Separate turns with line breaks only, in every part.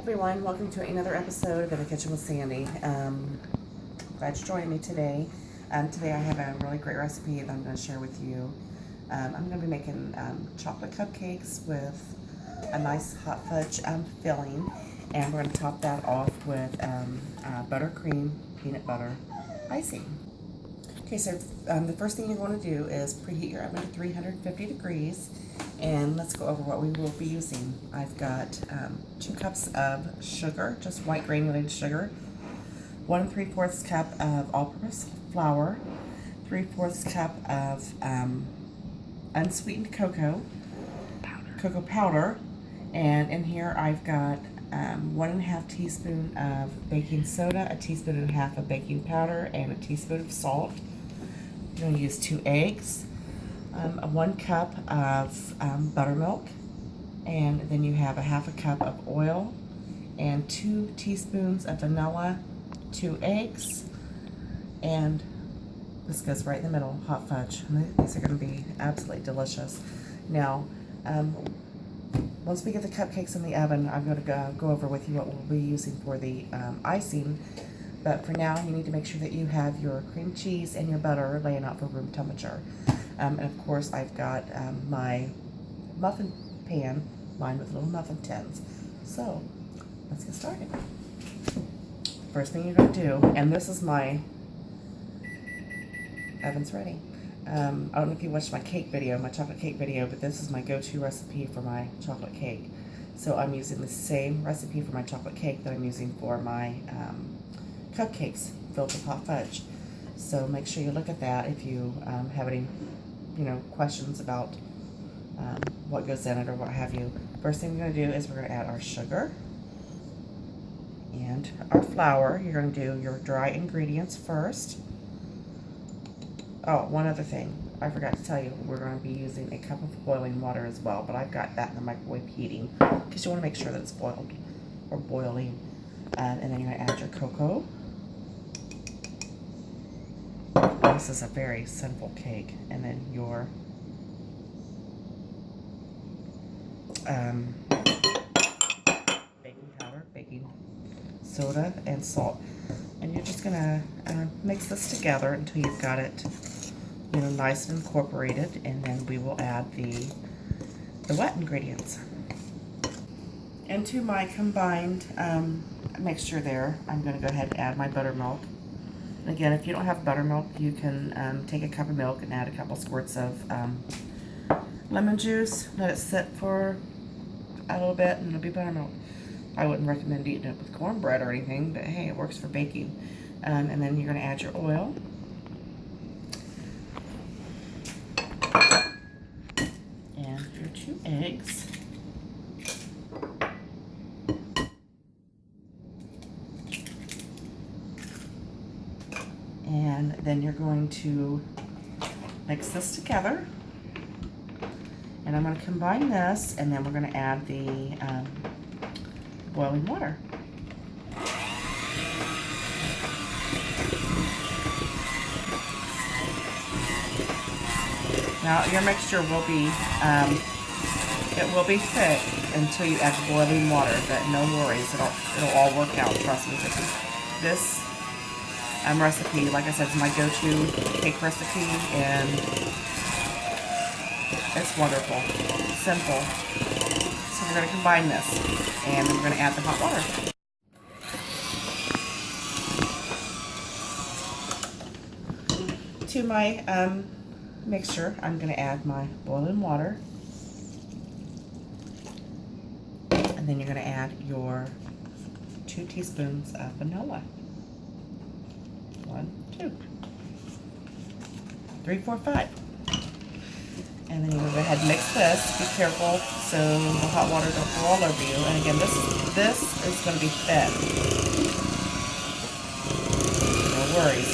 Everyone, welcome to another episode of In the Kitchen with Sandy. Glad you joined me today. Today I have a really great recipe that I'm going to share with you. I'm going to be making chocolate cupcakes with a nice hot fudge filling, and we're going to top that off with buttercream peanut butter icing. Okay, so the first thing you want to do is preheat your oven to 350 degrees, and let's go over what we will be using. I've got 2 cups of sugar, just white granulated sugar, 1 3/4 cup of all-purpose flour, 3/4 cup of unsweetened cocoa powder, and in here I've got 1½ teaspoon of baking soda, 1.5 teaspoons of baking powder, and 1 teaspoon of salt. I'm going to use 2 eggs, 1 cup of buttermilk, and then you have 1/2 cup of oil, and 2 teaspoons of vanilla, 2 eggs, and this goes right in the middle, hot fudge. These are going to be absolutely delicious. Now, once we get the cupcakes in the oven, I'm going to go over with you what we'll be using for the icing. But for now, you need to make sure that you have your cream cheese and your butter laying out for room temperature. And of course, I've got my muffin pan lined with little muffin tins. So, let's get started. First thing you're going to do, and this is my oven's ready. I don't know if you watched my cake video, my chocolate cake video, but this is my go-to recipe for my chocolate cake. So I'm using the same recipe for my chocolate cake that I'm using for my cupcakes filled with hot fudge. So make sure you look at that if you have any, questions about what goes in it or what have you. First thing we're going to do is we're going to add our sugar and our flour. You're going to do your dry ingredients first. Oh, one other thing. I forgot to tell you, we're going to be using a cup of boiling water as well, but I've got that in the microwave heating because you want to make sure that it's boiled or boiling. And then you're going to add your cocoa. This is a very simple cake. And then your baking powder, baking soda, and salt. And you're just going to mix this together until you've got it nice and incorporated, and then we will add the wet ingredients. Into my combined mixture there, I'm going to go ahead and add my buttermilk. And again, if you don't have buttermilk, you can take a cup of milk and add a couple squirts of lemon juice. Let it sit for a little bit, and it'll be buttermilk. I wouldn't recommend eating it with cornbread or anything, but hey, it works for baking. And then you're going to add your oil. And your 2 eggs. And then you're going to mix this together. And I'm going to combine this, and then we're going to add the boiling water. Now your mixture will be, it will be thick until you add the boiling water, but no worries, it'll all work out, trust me. This recipe, like I said, is my go-to cake recipe, and it's wonderful, simple. So we're going to combine this, and then we're going to add the hot water. To my mixture, I'm going to add my boiling water, and then you're going to add your 2 teaspoons of vanilla. 1, 2, 3, 4, 5. And then you're going to go ahead and mix this. Be careful so the hot water don't go all over you. And again, this is going to be thin. No worries.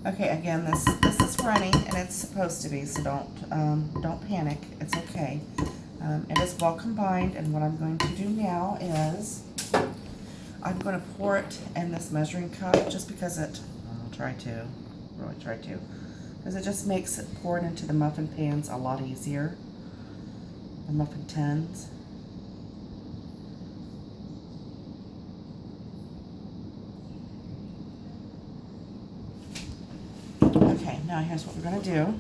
Okay, again, this is running, and it's supposed to be, so don't panic. It's okay. It is well combined, and what I'm going to do now is I'm going to pour it in this measuring cup just because really try to. because it just makes it pouring into the muffin pans a lot easier, the muffin tins. Okay, now here's what we're going to do.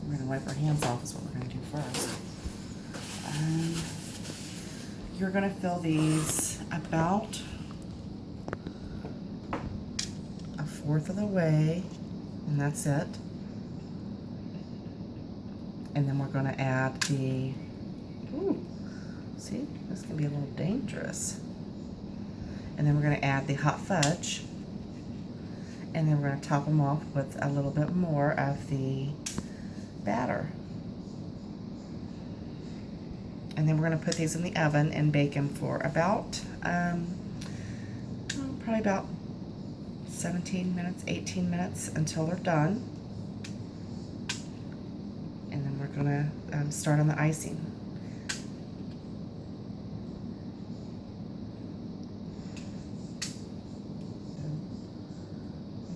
We're going to wipe our hands off is what we're going to do first. You're going to fill these about a fourth of the way, and that's it. And then we're going to add the, ooh, see, this can be a little dangerous. And then we're going to add the hot fudge. And then we're going to top them off with a little bit more of the batter. And then we're going to put these in the oven and bake them for about, probably about 17 minutes, 18 minutes until they're done. And then we're going to start on the icing.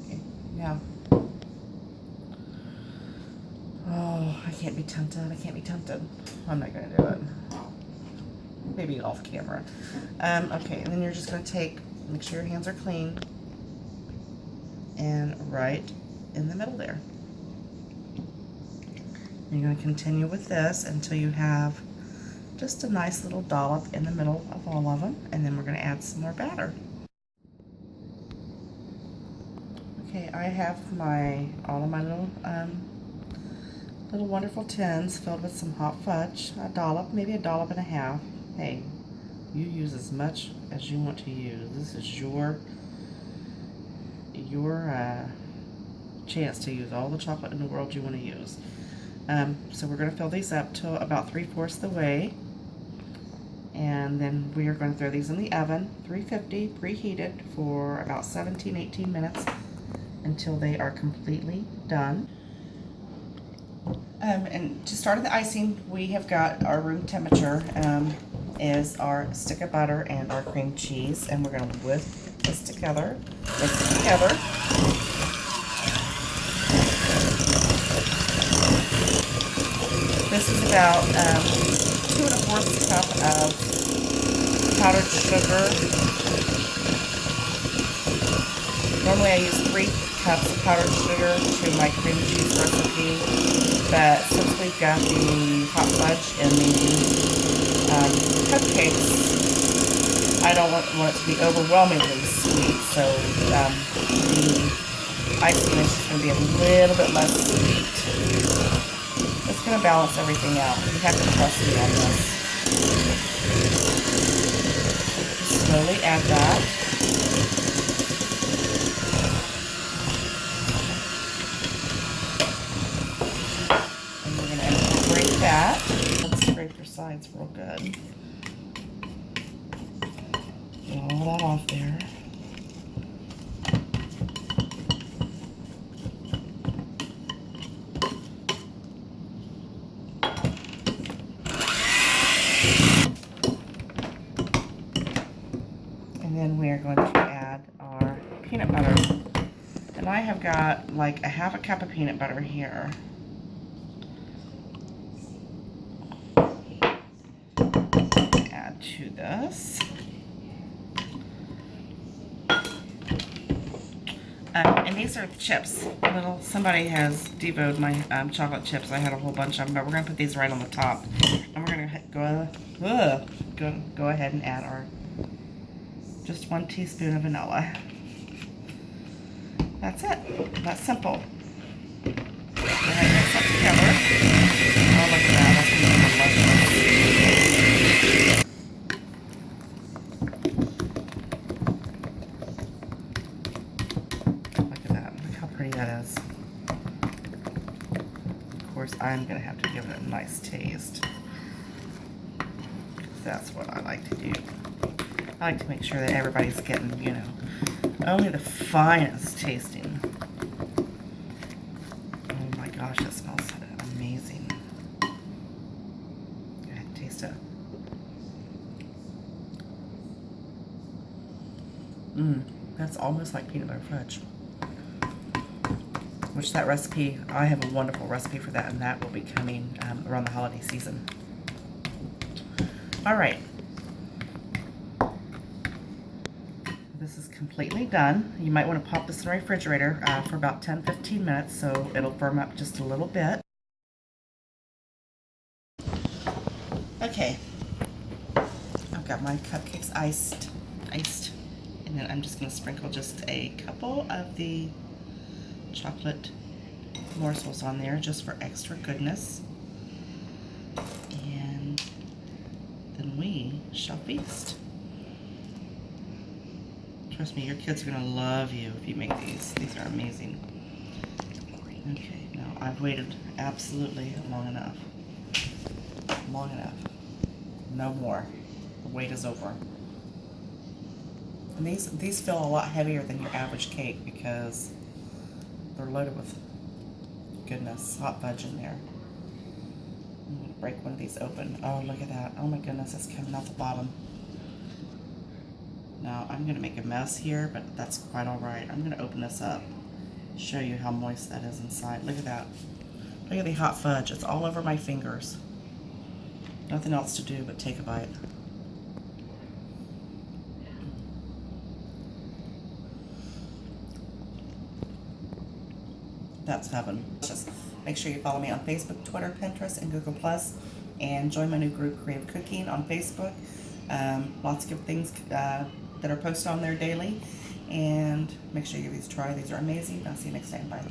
Okay, now, oh, I can't be tempted. I can't be tempted. I'm not going to do it. Maybe off camera. Okay, and then you're just going to make sure your hands are clean, and right in the middle there. You're going to continue with this until you have just a nice little dollop in the middle of all of them, and then we're going to add some more batter. Okay, I have all of my little wonderful tins filled with some hot fudge, a dollop, maybe a dollop and a half. Hey, you use as much as you want to use. This is your chance to use all the chocolate in the world you want to use. So we're going to fill these up to about 3/4 the way, and then we are going to throw these in the oven, 350 preheated, for about 17-18 minutes until they are completely done. And to start the icing, we have got our room temperature is our stick of butter and our cream cheese, and we're going to whisk this together, mix it together. This is about 2 1/4 cup of powdered sugar. Normally I use 3 cups of powdered sugar to my cream cheese recipe, but since we've got the hot fudge and the cupcakes, I don't want it to be overwhelmingly sweet, so the icing is just going to be a little bit less sweet. It's going to balance everything out. You have to trust me on this. Slowly add that. And we're going to incorporate that. Let's scrape your sides real good. Get all that off there. And then we are going to add our peanut butter. And I have got like a 1/2 cup of peanut butter here. Add to this. And these are chips. Somebody has devoured my chocolate chips. I had a whole bunch of them, but we're going to put these right on the top. And we're going to go ahead and add just 1 teaspoon of vanilla. That's it. That's simple. Go ahead and mix that together. Oh, look at that. That's going to be delicious. Look at that. Look how pretty that is. Of course, I'm going to have to give it a nice taste. That's what I like to do. I like to make sure that everybody's getting, only the finest tasting. Oh my gosh, that smells amazing. Go ahead and taste it. That's almost like peanut butter fudge. which that recipe, I have a wonderful recipe for that, and that will be coming around the holiday season. All right. This is completely done. You might want to pop this in the refrigerator for about 10-15 minutes so it'll firm up just a little bit. Okay, I've got my cupcakes iced, and then I'm just going to sprinkle just a couple of the chocolate morsels on there just for extra goodness, and then we shall feast. Trust me, your kids are going to love you if you make these. These are amazing. Okay, now I've waited absolutely long enough. Long enough. No more. The wait is over. And these feel a lot heavier than your average cake because they're loaded with goodness, hot fudge in there. I'm going to break one of these open. Oh, look at that. Oh my goodness, it's coming out the bottom. Now, I'm going to make a mess here, but that's quite all right. I'm going to open this up, show you how moist that is inside. Look at that. Look at the hot fudge. It's all over my fingers. Nothing else to do but take a bite. That's heaven. Just make sure you follow me on Facebook, Twitter, Pinterest, and Google+, and join my new group, Creative Cooking, on Facebook. Lots of good things that are posted on there daily, and make sure you give these a try. These are amazing. I'll see you next time. Bye.